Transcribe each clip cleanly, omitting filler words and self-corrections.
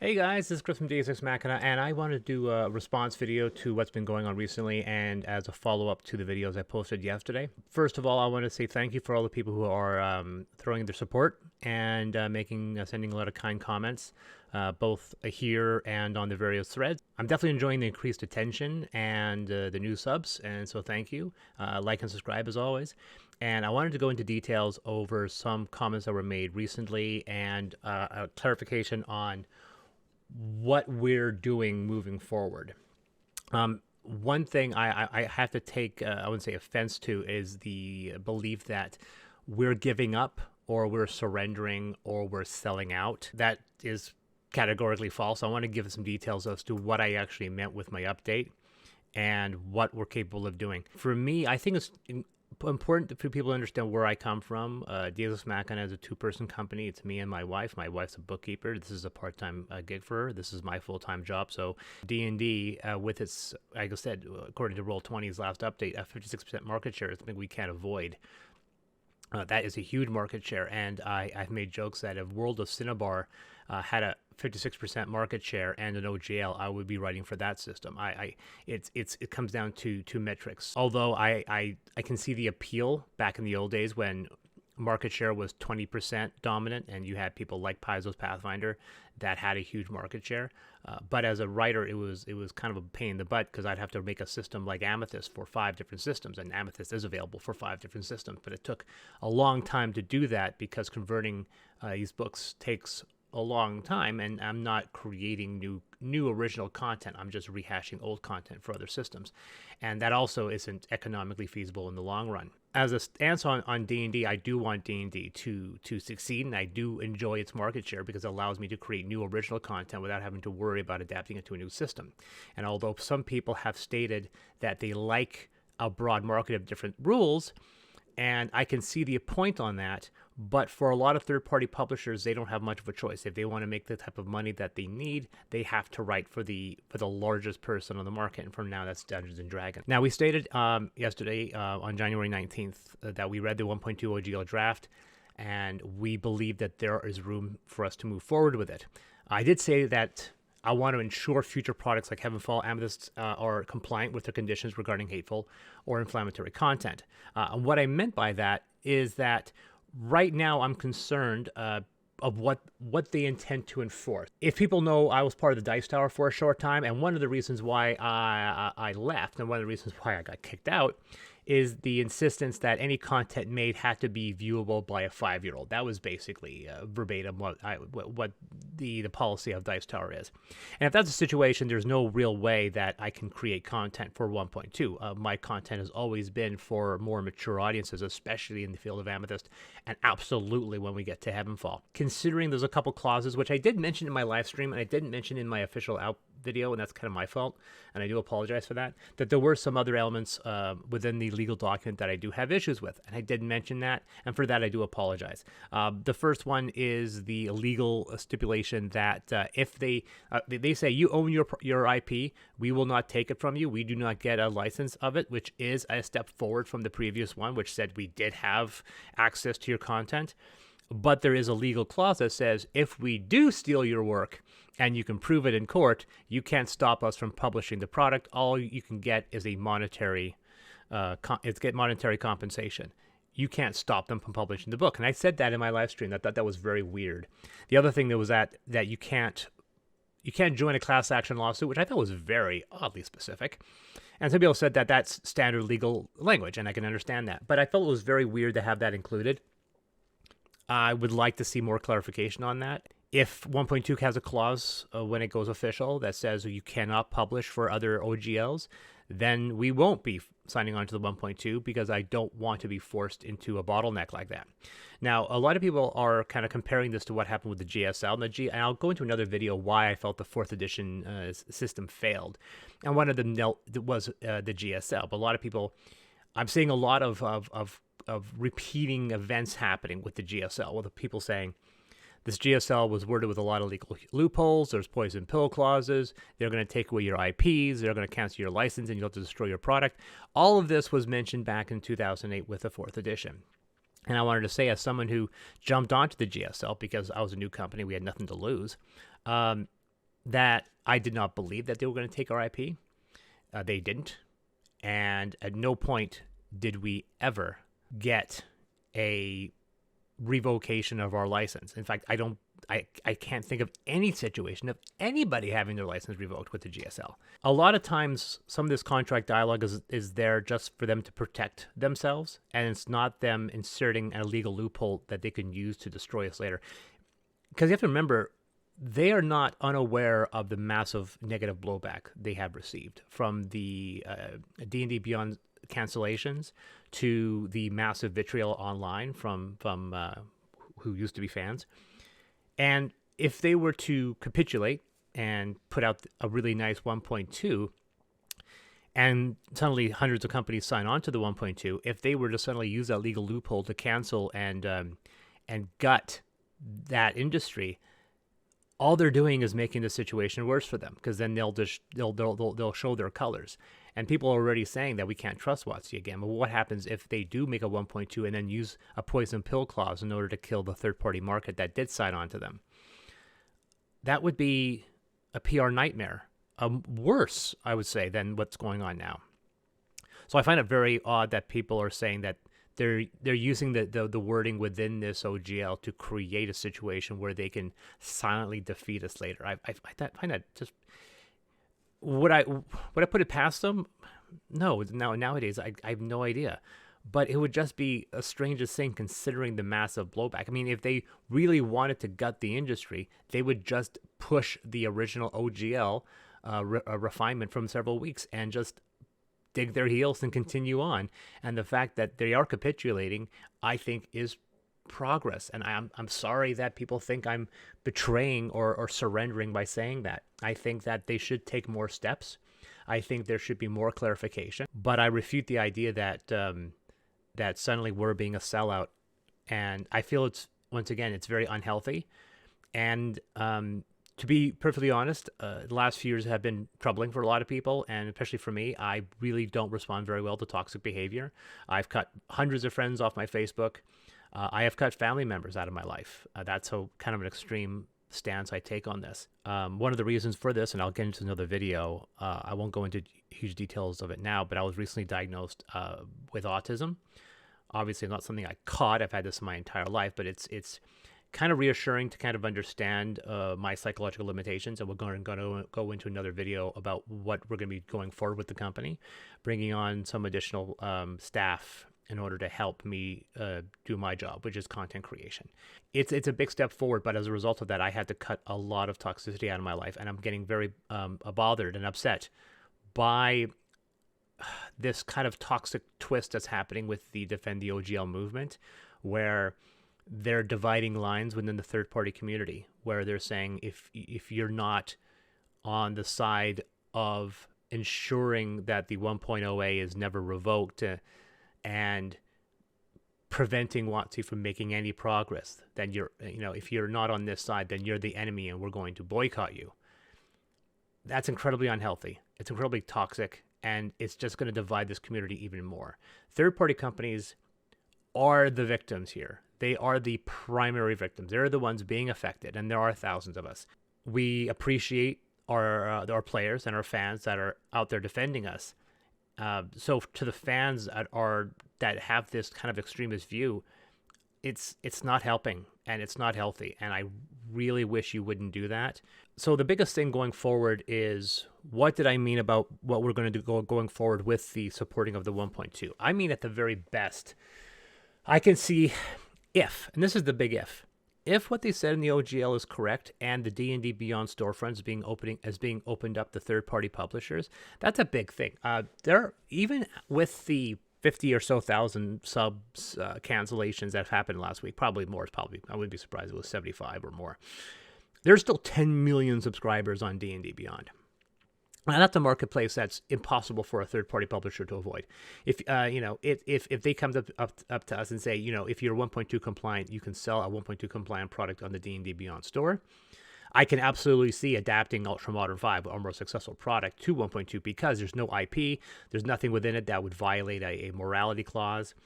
Hey guys, this is Chris from Deus Ex Machina, and I want to do a response video to what's been going on recently and as a follow-up to the videos I posted yesterday. First of all, I want to say thank you for all the people who are throwing their support and sending a lot of kind comments, both here and on the various threads. I'm definitely enjoying the increased attention and the new subs, and so thank you. Like and subscribe as always. And I wanted to go into details over some comments that were made recently and a clarification on what we're doing moving forward. One thing I have to take, I wouldn't say offense to, is the belief that we're giving up or we're surrendering or we're selling out. That is categorically false. I want to give some details as to what I actually meant with my update and what we're capable of doing. For me, I think it's important for people to understand where I come from. Deus Ex Machina is a two-person company. It's me and my wife. My wife's a bookkeeper. This is a part-time gig for her. This is my full-time job. So D&D, with its, like I said, according to Roll20's last update, a 56% market share is something we can't avoid. That is a huge market share, and I've made jokes that if World of Cinnabar had a 56% market share and an OGL, I would be writing for that system. It comes down to two metrics. Although I can see the appeal back in the old days when market share was 20% dominant and you had people like Paizo's Pathfinder that had a huge market share. But as a writer, it was kind of a pain in the butt because I'd have to make a system like Amethyst for 5 different systems, and Amethyst is available for 5 different systems. But it took a long time to do that because converting these books takes a long time, and I'm not creating new original content. I'm just rehashing old content for other systems, and that also isn't economically feasible in the long run. As a stance on D&D, I do want D&D to succeed, and I do enjoy its market share because it allows me to create new original content without having to worry about adapting it to a new system. And although some people have stated that they like a broad market of different rules, and I can see the point on that, but for a lot of third-party publishers, they don't have much of a choice. If they want to make the type of money that they need, they have to write for the largest person on the market, and for now, that's Dungeons & Dragons. Now, we stated yesterday on January 19th that we read the 1.2 OGL draft, and we believe that there is room for us to move forward with it. I did say that I want to ensure future products like Heavenfall, Amethyst are compliant with the conditions regarding hateful or inflammatory content. And what I meant by that is that right now I'm concerned of what they intend to enforce. If people know, I was part of the Dice Tower for a short time, and one of the reasons why I left and one of the reasons why I got kicked out is the insistence that any content made had to be viewable by a 5-year-old. That was basically verbatim what the policy of Dice Tower is. And if that's a situation, there's no real way that I can create content for 1.2. My content has always been for more mature audiences, especially in the field of Amethyst, and absolutely when we get to Heavenfall. Considering there's a couple clauses, which I did mention in my live stream, and I didn't mention in my official out video, and that's kind of my fault, and I do apologize for that there were some other elements within the legal document that I do have issues with, and I did mention that, and for that I do apologize. The first one is the legal stipulation that if they say you own your IP, we will not take it from you. We do not get a license of it, which is a step forward from the previous one, which said we did have access to your content. But there is a legal clause that says if we do steal your work and you can prove it in court, you can't stop us from publishing the product. All you can get is a monetary compensation. You can't stop them from publishing the book. And I said that in my live stream. I thought that was very weird. The other thing that was that you can't join a class action lawsuit, which I thought was very oddly specific. And some people said that that's standard legal language, and I can understand that. But I felt it was very weird to have that included. I would like to see more clarification on that. If 1.2 has a clause when it goes official that says you cannot publish for other OGLs, then we won't be signing on to the 1.2 because I don't want to be forced into a bottleneck like that. Now, a lot of people are kind of comparing this to what happened with the GSL. And I'll go into another video why I felt the 4th edition system failed. And one of them was the GSL. But a lot of people, I'm seeing a lot of repeating events happening with the GSL, with the people saying this GSL was worded with a lot of legal loopholes. There's poison pill clauses. They're going to take away your IPs. They're going to cancel your license, and you'll have to destroy your product. All of this was mentioned back in 2008 with the 4th edition. And I wanted to say, as someone who jumped onto the GSL because I was a new company, we had nothing to lose. that I did not believe that they were going to take our IP. They didn't. And at no point did we ever get a revocation of our license. In fact, I can't think of any situation of anybody having their license revoked with the GSL. A lot of times, some of this contract dialogue is there just for them to protect themselves, and it's not them inserting a legal loophole that they can use to destroy us later. Because you have to remember, they are not unaware of the massive negative blowback they have received from the D&D Beyond cancellations to the massive vitriol online from who used to be fans. And if they were to capitulate and put out a really nice 1.2, and suddenly hundreds of companies sign on to the 1.2, if they were to suddenly use that legal loophole to cancel and gut that industry, all they're doing is making the situation worse for them, because then they'll show their colors. And people are already saying that we can't trust WotC again. But what happens if they do make a 1.2 and then use a poison pill clause in order to kill the third-party market that did sign on to them? That would be a PR nightmare. Worse, I would say, than what's going on now. So I find it very odd that people are saying that they're using the wording within this OGL to create a situation where they can silently defeat us later. I find that just... Would I put it past them? No. Nowadays, I have no idea. But it would just be a strangest thing considering the massive blowback. I mean, if they really wanted to gut the industry, they would just push the original OGL refinement from several weeks and just dig their heels and continue on. And the fact that they are capitulating, I think, is progress. And I'm sorry that people think I'm betraying or surrendering by saying that. I think that they should take more steps. I think there should be more clarification. But I refute the idea that that suddenly we're being a sellout. And I feel it's very unhealthy. And to be perfectly honest, the last few years have been troubling for a lot of people, and especially for me. I really don't respond very well to toxic behavior. I've cut hundreds of friends off my Facebook. I have cut family members out of my life. That's kind of an extreme stance I take on this. One of the reasons for this, and I'll get into another video, I won't go into huge details of it now, but I was recently diagnosed with autism. Obviously, not something I caught. I've had this my entire life, but it's kind of reassuring to kind of understand my psychological limitations. And we're going to go into another video about what we're going to be going forward with the company, bringing on some additional staff in order to help me do my job, which is content creation. It's a big step forward, but as a result of that, I had to cut a lot of toxicity out of my life, and I'm getting very bothered and upset by this kind of toxic twist that's happening with the Defend the OGL movement, where they're dividing lines within the third-party community, where they're saying if you're not on the side of ensuring that the 1.0A is never revoked and preventing WotC from making any progress, then if you're not on this side, then you're the enemy and we're going to boycott you. That's incredibly unhealthy. It's incredibly toxic, and it's just going to divide this community even more. Third-party companies are the victims here. They are the primary victims. They're the ones being affected, and there are thousands of us. We appreciate our players and our fans that are out there defending us. So to the fans that have this kind of extremist view, it's not helping, and it's not healthy, and I really wish you wouldn't do that. So the biggest thing going forward is, what did I mean about what we're going to do going forward with the supporting of the 1.2? I mean, at the very best, I can see if, and this is the big if what they said in the OGL is correct and the D&D Beyond storefronts being opened up to third-party publishers, that's a big thing. Even with the 50 or so thousand subs cancellations that have happened last week, probably more. I wouldn't be surprised if it was 75 or more. There's still 10 million subscribers on D&D Beyond. And that's a marketplace that's impossible for a third-party publisher to avoid. If they come up to us and say, if you're 1.2 compliant, you can sell a 1.2 compliant product on the D&D Beyond store, I can absolutely see adapting Ultramodern 5, our more successful product, to 1.2 because there's no IP, there's nothing within it that would violate a morality clause.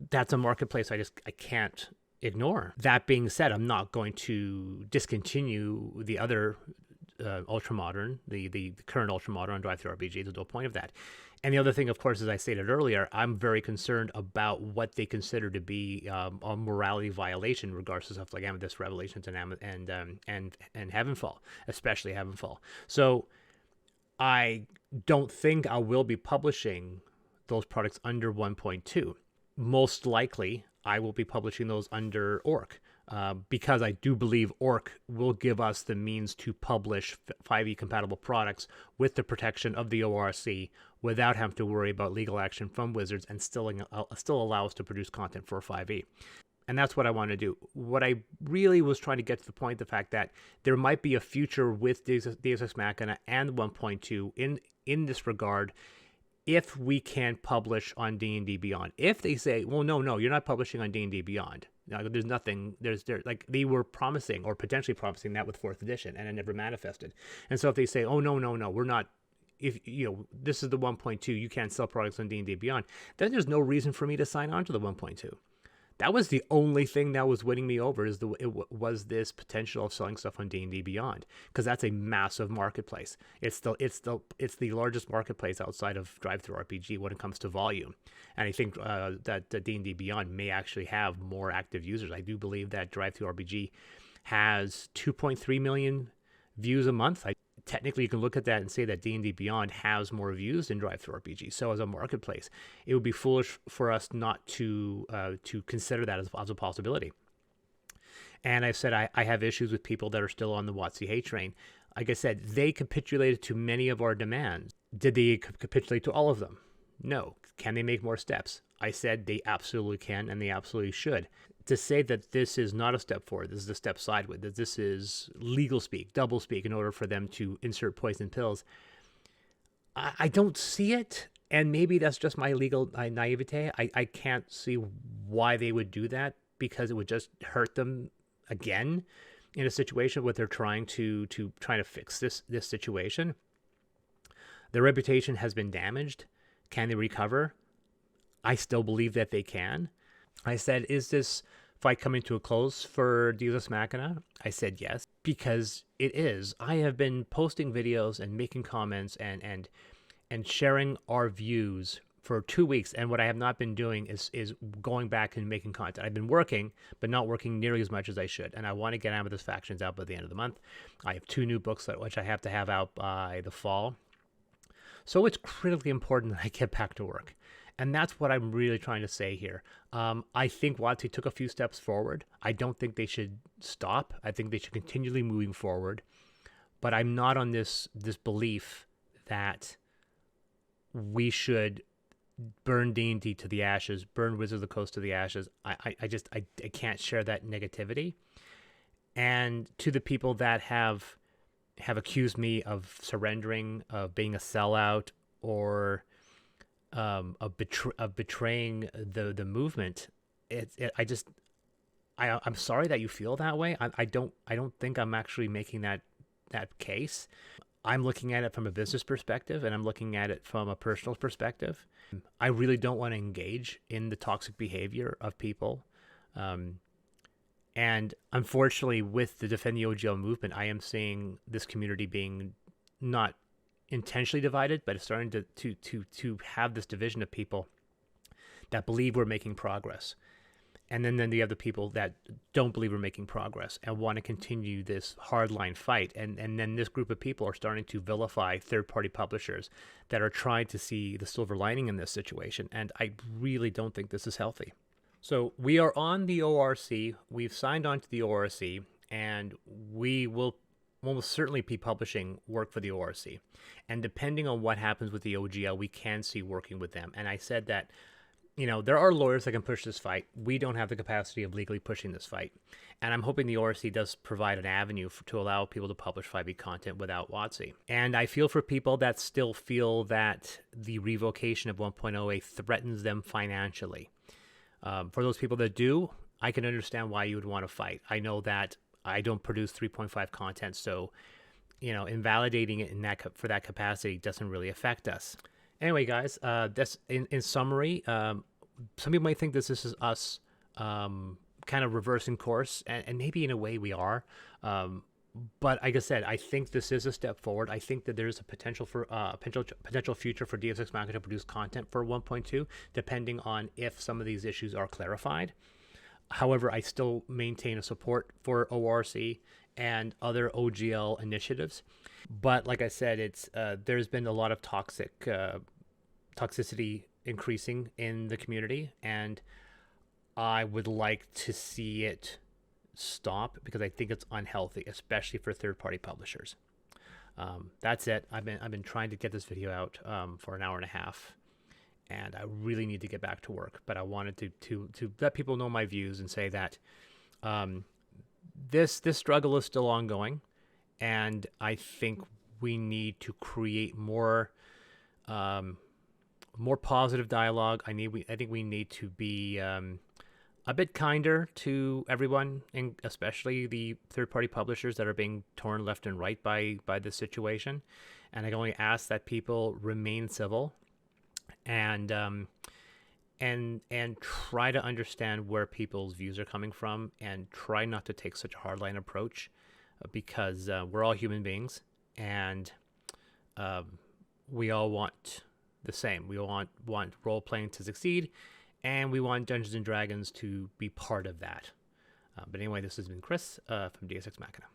That's a marketplace I can't ignore. That being said, I'm not going to discontinue the other ultra modern, the current ultra modern on Drive-Thru RPG. There's no point of that. And the other thing, of course, as I stated earlier, I'm very concerned about what they consider to be a morality violation in regards to stuff like Amethyst Revelations and Heavenfall, especially Heavenfall. So I don't think I will be publishing those products under 1.2. Most likely, I will be publishing those under ORC. Because I do believe ORC will give us the means to publish 5e compatible products with the protection of the ORC without having to worry about legal action from Wizards and still allow us to produce content for 5e. And that's what I want to do. What I really was trying to get to the point, the fact that there might be a future with Deus Ex Machina and 1.2 in this regard, if we can publish on D&D Beyond. If they say, well, no, you're not publishing on D&D Beyond. No, there's nothing. Like they were promising or potentially promising that with 4th edition, and it never manifested. And so if they say, oh no, we're not. If this is the 1.2, you can't sell products on D&D Beyond. Then there's no reason for me to sign on to the 1.2. That was the only thing that was winning me over, was this potential of selling stuff on D&D Beyond, because that's a massive marketplace. It's the largest marketplace outside of Drive-Thru RPG when it comes to volume, and I think that D&D Beyond may actually have more active users. I do believe that Drive-Thru RPG has 2.3 million views a month. Technically, you can look at that and say that D&D Beyond has more views than Drive-Thru RPG. So as a marketplace, it would be foolish for us not to consider that as a possibility. And I've said I have issues with people that are still on the WotC hate train. Like I said, they capitulated to many of our demands. Did they capitulate to all of them? No. Can they make more steps? I said they absolutely can, and they absolutely should. To say that this is not a step forward, this is a step sideways, that this is legal speak, double speak, in order for them to insert poison pills, I don't see it. And maybe that's just my legal naivete. I can't see why they would do that, because it would just hurt them again in a situation where they're trying to fix this situation. Their reputation has been damaged. Can they recover? I still believe that they can. I said, is this fight coming to a close for Deus Ex Machina? I said yes, because it is. I have been posting videos and making comments and sharing our views for 2 weeks, and what I have not been doing is going back and making content. I've been working, but not working nearly as much as I should, and I want to get Amethyst Factions out by the end of the month. I have 2 new books which I have to have out by the fall. So it's critically important that I get back to work. And that's what I'm really trying to say here. I think WotC took a few steps forward. I don't think they should stop. I think they should continually moving forward. But I'm not on this belief that we should burn D&D to the ashes, burn Wizards of the Coast to the ashes. I can't share that negativity. And to the people that have accused me of surrendering, of being a sellout, or of betraying the movement, I'm sorry that you feel that way. I don't think I'm actually making that case. I'm looking at it from a business perspective, and I'm looking at it from a personal perspective. I really don't want to engage in the toxic behavior of people. And unfortunately, with the Defend the OGL movement, I am seeing this community being not intentionally divided, but it's starting to have this division of people that believe we're making progress. And then you have the people that don't believe we're making progress and want to continue this hardline fight. And then this group of people are starting to vilify third-party publishers that are trying to see the silver lining in this situation. And I really don't think this is healthy. So we are on the ORC. We've signed on to the ORC, and we will almost certainly be publishing work for the ORC. And depending on what happens with the OGL, we can see working with them. And I said that, there are lawyers that can push this fight. We don't have the capacity of legally pushing this fight. And I'm hoping the ORC does provide an avenue to allow people to publish 5e content without WotC. And I feel for people that still feel that the revocation of 1.08 threatens them financially. For those people that do, I can understand why you would want to fight. I know that I don't produce 3.5 content, so invalidating it for that capacity doesn't really affect us. Anyway, guys, that's in summary. Some people might think this is us kind of reversing course, and maybe in a way we are. But like I said, I think this is a step forward. I think that there's a potential for potential future for Deus Ex Machina to produce content for 1.2, depending on if some of these issues are clarified. However, I still maintain a support for ORC and other OGL initiatives. But like I said, it's there's been a lot of toxicity increasing in the community, and I would like to see it stop because I think it's unhealthy, especially for third-party publishers. That's it. I've been trying to get this video out for an hour and a half, and I really need to get back to work. But I wanted to let people know my views and say that this struggle is still ongoing, and I think we need to create more positive dialogue. I think we need to be a bit kinder to everyone, and especially the third-party publishers that are being torn left and right by this situation. And I can only ask that people remain civil and try to understand where people's views are coming from, and try not to take such a hardline approach, because we're all human beings, and we all want the same. We all want role-playing to succeed, and we want Dungeons & Dragons to be part of that. But anyway, this has been Chris from Deus Ex Machina.